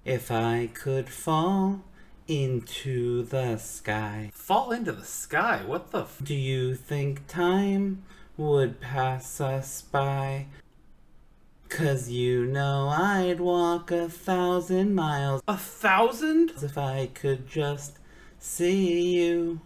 If I could fall into the sky, Fall into the sky? What the do you think time would pass us by? 'Cause you know I'd walk 1,000 miles 1,000? if I could just see you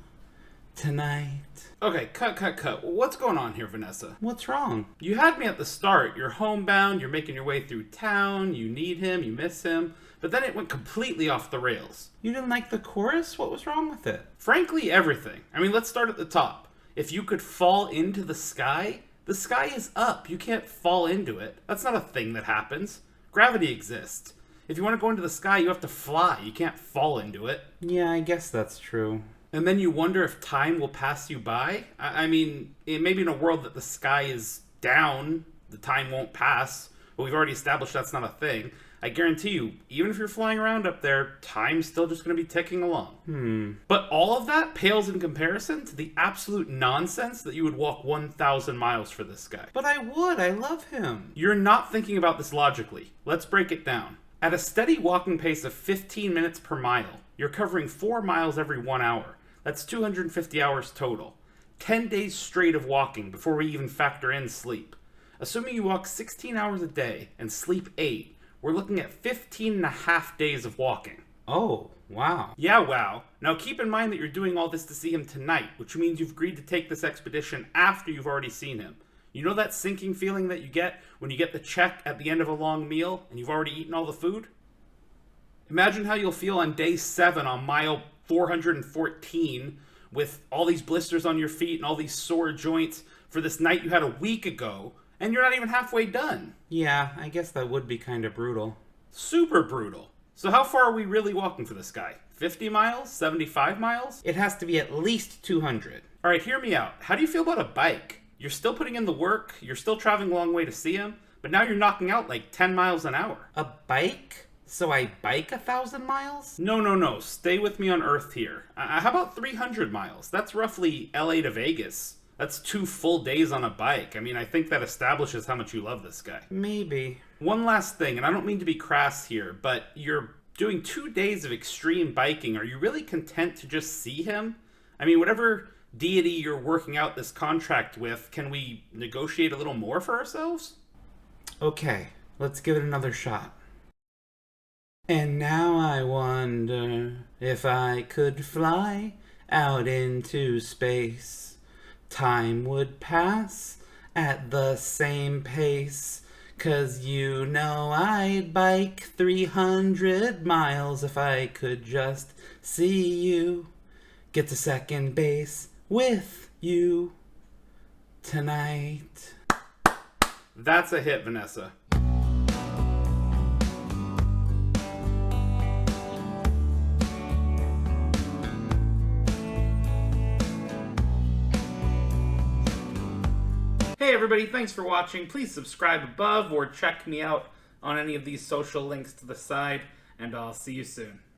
tonight. Okay, cut. What's going on here, Vanessa? What's wrong? You had me at the start. You're homebound, you're making your way through town, you need him, you miss him, but then it went completely off the rails. You didn't like the chorus? What was wrong with it? Frankly, everything. I mean, let's start at the top. If you could fall into the sky is up. You can't fall into it. That's not a thing that happens. Gravity exists. If you want to go into the sky, you have to fly. You can't fall into it. Yeah, I guess that's true. And then you wonder if time will pass you by? I mean, maybe in a world that the sky is down, the time won't pass. But we've already established that's not a thing. I guarantee you, even if you're flying around up there, time's still just going to be ticking along. But all of that pales in comparison to the absolute nonsense that you would walk 1,000 miles for this guy. But I would. I love him. You're not thinking about this logically. Let's break it down. At a steady walking pace of 15 minutes per mile, you're covering 4 miles every 1 hour. That's 250 hours total. 10 days straight of walking before we even factor in sleep. Assuming you walk 16 hours a day and sleep 8, we're looking at 15 and a half days of walking. Oh, wow. Yeah, wow. Now keep in mind that you're doing all this to see him tonight, which means you've agreed to take this expedition after you've already seen him. You know that sinking feeling that you get when you get the check at the end of a long meal and you've already eaten all the food? Imagine how you'll feel on day 7 on mile 414 with all these blisters on your feet and all these sore joints for this night you had a week ago, and you're not even halfway done. Yeah, I guess that would be kind of brutal. Super brutal. So how far are we really walking for this guy? 50 miles? 75 miles? It has to be at least 200. All right, hear me out. How do you feel about a bike? You're still putting in the work, you're still traveling a long way to see him, but now you're knocking out like 10 miles an hour. A bike? So I bike 1,000 miles? No. Stay with me on Earth here. How about 300 miles? That's roughly LA to Vegas. That's 2 full days on a bike. I mean, I think that establishes how much you love this guy. Maybe. One last thing, and I don't mean to be crass here, but you're doing 2 days of extreme biking. Are you really content to just see him? I mean, whatever deity you're working out this contract with, can we negotiate a little more for ourselves? Okay, let's give it another shot. And now I wonder if I could fly out into space. Time would pass at the same pace. 'Cause you know I'd bike 300 miles if I could just see you. Get to second base with you tonight. That's a hit, Vanessa. Hey everybody, thanks for watching. Please subscribe above or check me out on any of these social links to the side, and I'll see you soon.